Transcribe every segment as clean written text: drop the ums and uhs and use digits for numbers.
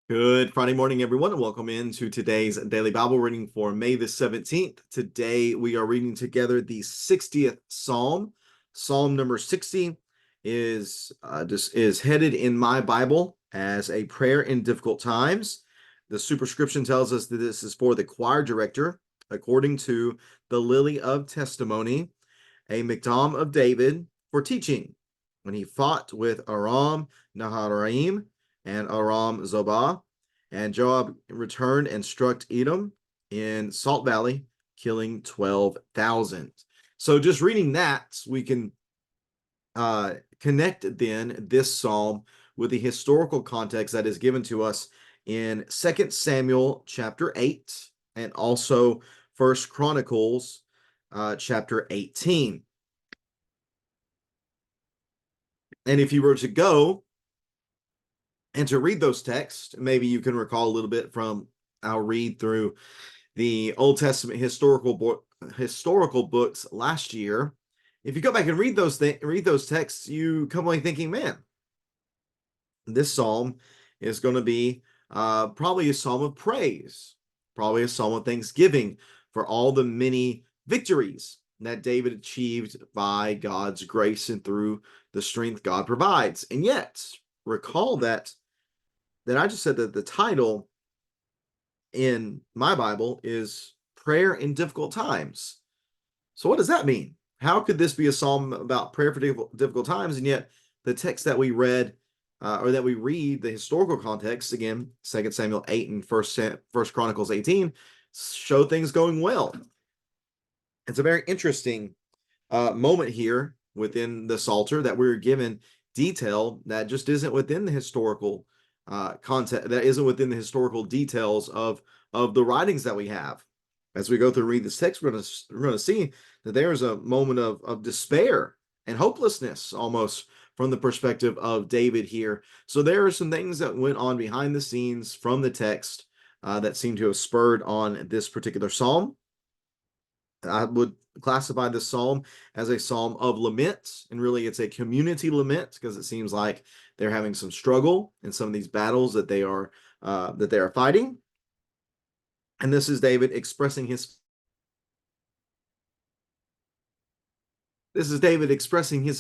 Good Friday morning, everyone, and welcome into today's daily Bible reading for May the 17th. Today we are reading together the 60th Psalm. Psalm number 60 is headed in my Bible as a prayer in difficult times. The superscription tells us that this is for the choir director, according to the Lily of Testimony, a Miktam of David for teaching when he fought with Aram Naharaim and Aram Zobah, and Joab returned and struck Edom in Salt Valley, killing 12,000. So just reading that, we can connect then this psalm with the historical context that is given to us in 2 Samuel chapter 8 and also 1 Chronicles chapter 18. And if you were to go and to read those texts, maybe you can recall a little bit from our read through the Old Testament historical books last year. If you go back and read those texts, you come away thinking, man, this psalm is going to be probably a psalm of praise, probably a psalm of thanksgiving for all the many victories that David achieved by God's grace and through the strength God provides. And yet, recall that I just said that the title in my Bible is Prayer in Difficult Times. So what does that mean? How could this be a psalm about prayer for difficult times, and yet the text that we read or that we read, the historical context, again, 2 Samuel 8 and 1 Chronicles 18, show things going well? It's a very interesting moment here within the Psalter that we're given detail that just isn't within the historical content, that isn't within the historical details of the writings that we have. As we go through and read this text, we're going to see that there is a moment of despair and hopelessness almost from the perspective of David here. So there are some things that went on behind the scenes from the text that seem to have spurred on this particular psalm. I would classify this psalm as a psalm of lament, and really it's a community lament because it seems like they're having some struggle in some of these battles that they are fighting. And this is David expressing his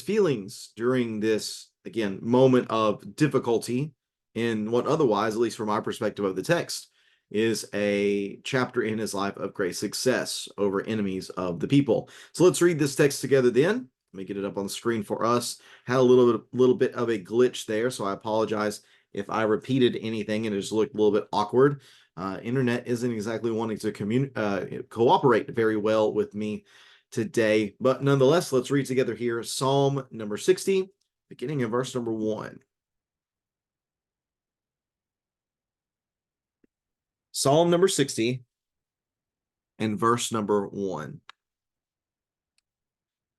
feelings during this, again, moment of difficulty in what otherwise, at least from our perspective of the text, is a chapter in his life of great success over enemies of the people. So let's read this text together then. Let me get it up on the screen for us. Had a little bit of a glitch there, so I apologize if I repeated anything and it just looked a little bit awkward. Internet isn't exactly wanting to cooperate very well with me today, but nonetheless, let's read together here Psalm number 60, beginning in verse number 1. Psalm number 60 and verse number 1.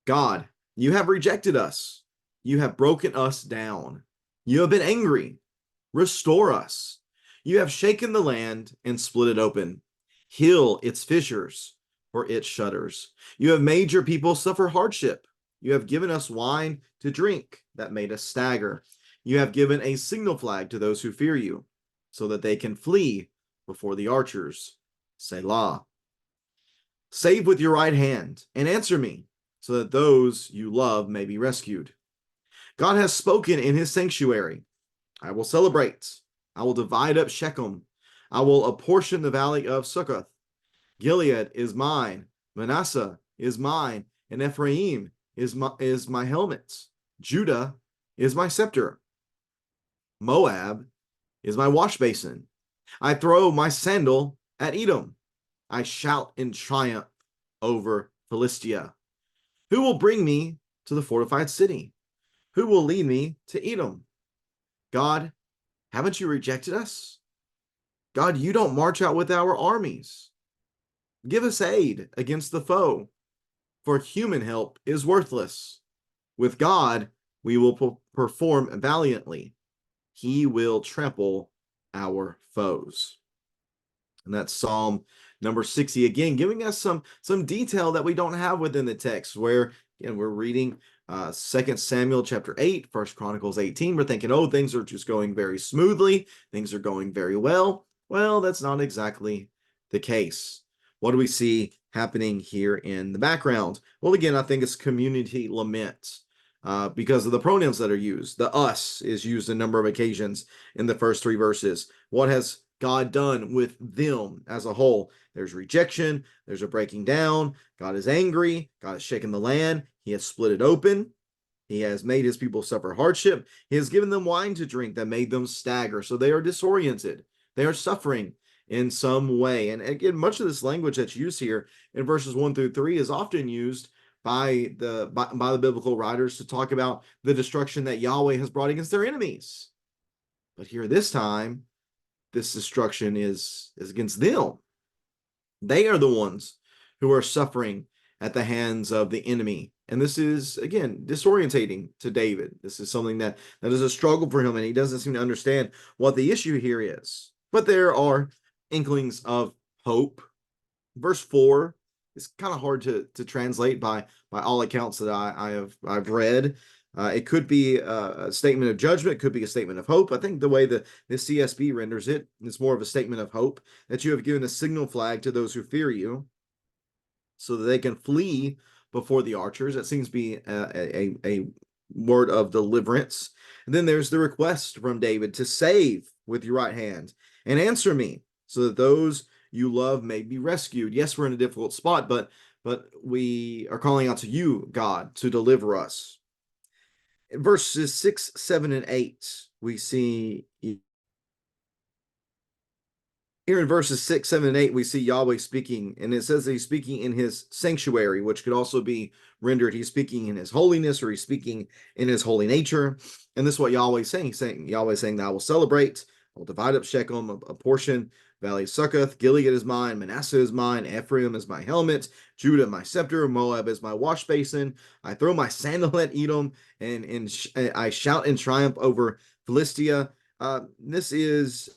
God, you have rejected us. You have broken us down. You have been angry. Restore us. You have shaken the land and split it open. Heal its fissures, for it shudders. You have made your people suffer hardship. You have given us wine to drink that made us stagger. You have given a signal flag to those who fear you, so that they can flee before the archers. Selah. Save with your right hand and answer me, so that those you love may be rescued. God has spoken in his sanctuary. I will celebrate. I will divide up Shechem. I will apportion the valley of Succoth. Gilead is mine. Manasseh is mine. And Ephraim is my helmet. Judah is my scepter. Moab is my wash basin. I throw my sandal at Edom. I shout in triumph over Philistia. Who will bring me to the fortified city? Who will lead me to Edom? God, haven't you rejected us? God, you don't march out with our armies. Give us aid against the foe, for human help is worthless. With God, we will perform valiantly. He will trample our foes. And that's Psalm number 60, again, giving us some detail that we don't have within the text, where again, we're reading 2 Samuel chapter 8, 1 Chronicles 18. We're thinking, oh, things are just going very smoothly. Things are going very well. Well, that's not exactly the case. What do we see happening here in the background? Well, again, I think it's community lament because of the pronouns that are used. The us is used a number of occasions in the first three verses. What has God done with them as a whole? There's rejection, there's a breaking down. God is angry, God has shaken the land, he has split it open, he has made his people suffer hardship, he has given them wine to drink that made them stagger. So they are disoriented, they are suffering in some way. And again, much of this language that's used here in verses 1 through 3 is often used by the biblical writers to talk about the destruction that Yahweh has brought against their enemies. But here this time, this destruction is against them. They are the ones who are suffering at the hands of the enemy. And this is, again, disorientating to David. This is something that is a struggle for him, and he doesn't seem to understand what the issue here is. But there are inklings of hope. Verse 4 is kind of hard to translate by all accounts that I've read. It could be a statement of judgment, it could be a statement of hope. I think the way the CSB renders it is more of a statement of hope, that you have given a signal flag to those who fear you so that they can flee before the archers. That seems to be a word of deliverance. And then there's the request from David to save with your right hand and answer me so that those you love may be rescued. Yes, we're in a difficult spot, but we are calling out to you, God, to deliver us. In verses 6, 7, and 8, we see here in verses 6, 7, and 8, we see Yahweh speaking, and it says that he's speaking in his sanctuary, which could also be rendered he's speaking in his holiness, or he's speaking in his holy nature. And this is what Yahweh's saying. Yahweh saying that I will celebrate, I will divide up Shechem, a portion, Valley of Succoth, Gilead is mine, Manasseh is mine, Ephraim is my helmet, Judah my scepter, Moab is my wash basin. I throw my sandal at Edom, and I shout in triumph over Philistia. This is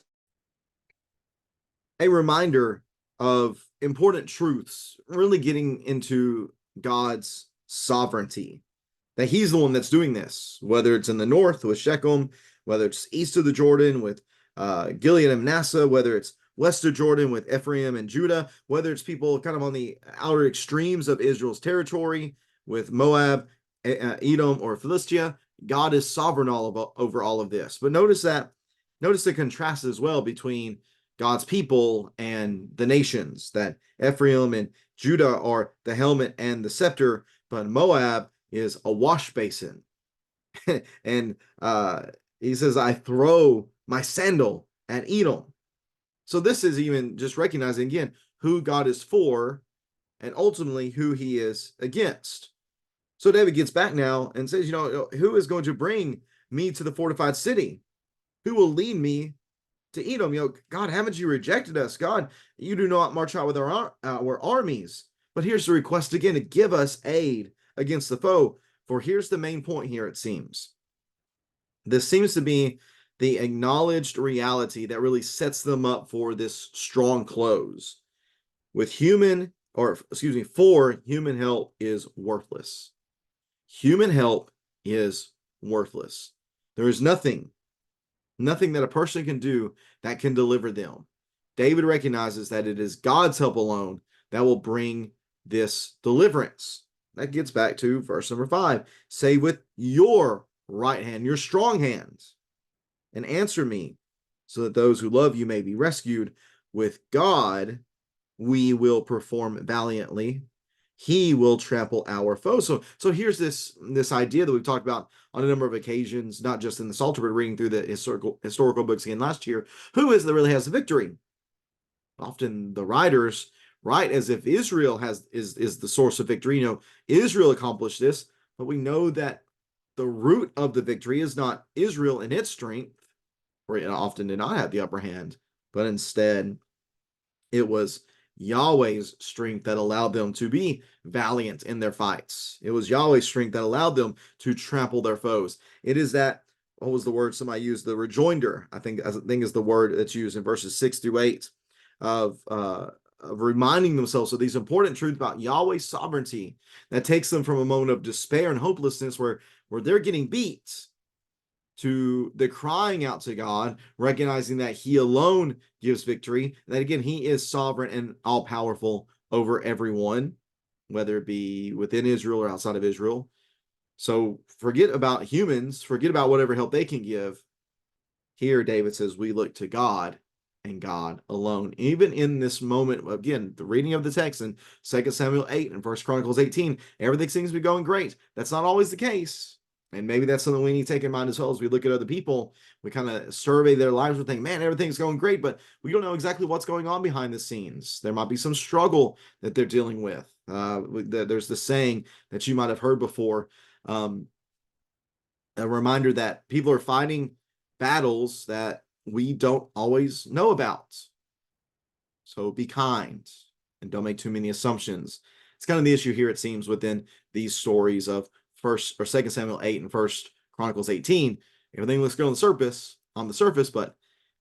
a reminder of important truths, really getting into God's sovereignty, that he's the one that's doing this, whether it's in the north with Shechem, whether it's east of the Jordan with Gilead and Manasseh, whether it's west of Jordan with Ephraim and Judah, whether it's people kind of on the outer extremes of Israel's territory with Moab, Edom, or Philistia. God is sovereign over all of this. But notice the contrast as well between God's people and the nations, that Ephraim and Judah are the helmet and the scepter, but Moab is a wash basin. And he says, I throw my sandal at Edom. So this is even just recognizing again who God is for and ultimately who he is against. So David gets back now and says, who is going to bring me to the fortified city? Who will lead me to Edom? God, haven't you rejected us? God, you do not march out with our armies. But here's the request again, to give us aid against the foe. For here's the main point here, it seems. This seems to be the acknowledged reality that really sets them up for this strong close. For human help is worthless. Human help is worthless. There is nothing that a person can do that can deliver them. David recognizes that it is God's help alone that will bring this deliverance. That gets back to verse number 5. Say with your right hand, your strong hands, and answer me, so that those who love you may be rescued. With God, we will perform valiantly. He will trample our foes. So here's this idea that we've talked about on a number of occasions, not just in the Psalter, but reading through the historical books again last year. Who is it that really has the victory? Often the writers write as if Israel is the source of victory. Israel accomplished this, but we know that the root of the victory is not Israel in its strength, or it often did not have the upper hand, but instead it was Yahweh's strength that allowed them to be valiant in their fights. It was Yahweh's strength that allowed them to trample their foes. It is that, what was the word somebody used? The rejoinder, I think is the word that's used in verses 6 through 8 of reminding themselves of these important truths about Yahweh's sovereignty that takes them from a moment of despair and hopelessness where they're getting beat to the crying out to God, recognizing that He alone gives victory, that again, He is sovereign and all powerful over everyone, whether it be within Israel or outside of Israel. So forget about humans, forget about whatever help they can give. Here, David says, we look to God and God alone. Even in this moment, again, the reading of the text in 2 Samuel 8 and 1 Chronicles 18, everything seems to be going great. That's not always the case. And maybe that's something we need to take in mind as well. As we look at other people, we kind of survey their lives. We think, man, everything's going great, but we don't know exactly what's going on behind the scenes. There might be some struggle that they're dealing with. There's the saying that you might have heard before, a reminder that people are fighting battles that we don't always know about. So be kind and don't make too many assumptions. It's kind of the issue here, it seems, within these stories of 1st or 2nd Samuel 8 and 1st Chronicles 18. Everything looks good on the surface, but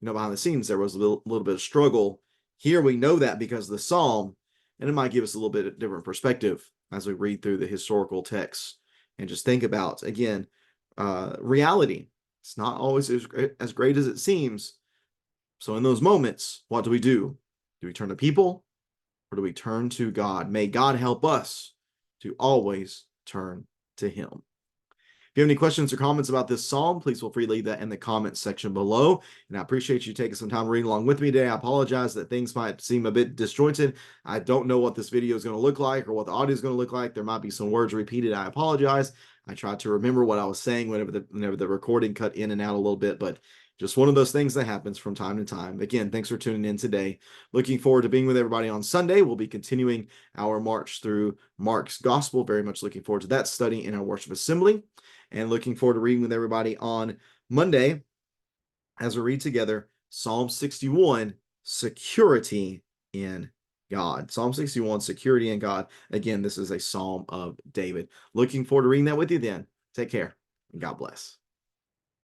behind the scenes there was a little bit of struggle. Here we know that because of the psalm, and it might give us a little bit of different perspective as we read through the historical texts and just think about, again, reality. It's not always as great as it seems. So in those moments, what do we do? Do we turn to people or do we turn to God? May God help us to always turn to Him. If you have any questions or comments about this psalm, please feel free to leave that in the comments section below. And I appreciate you taking some time reading along with me today. I apologize that things might seem a bit disjointed. I don't know what this video is going to look like or what the audio is going to look like. There might be some words repeated. I apologize. I tried to remember what I was saying whenever the recording cut in and out a little bit, but just one of those things that happens from time to time. Again, thanks for tuning in today. Looking forward to being with everybody on Sunday. We'll be continuing our march through Mark's Gospel. Very much looking forward to that study in our worship assembly. And looking forward to reading with everybody on Monday as we read together Psalm 61, Security in God. Psalm 61, Security in God. Again, this is a Psalm of David. Looking forward to reading that with you then. Take care and God bless.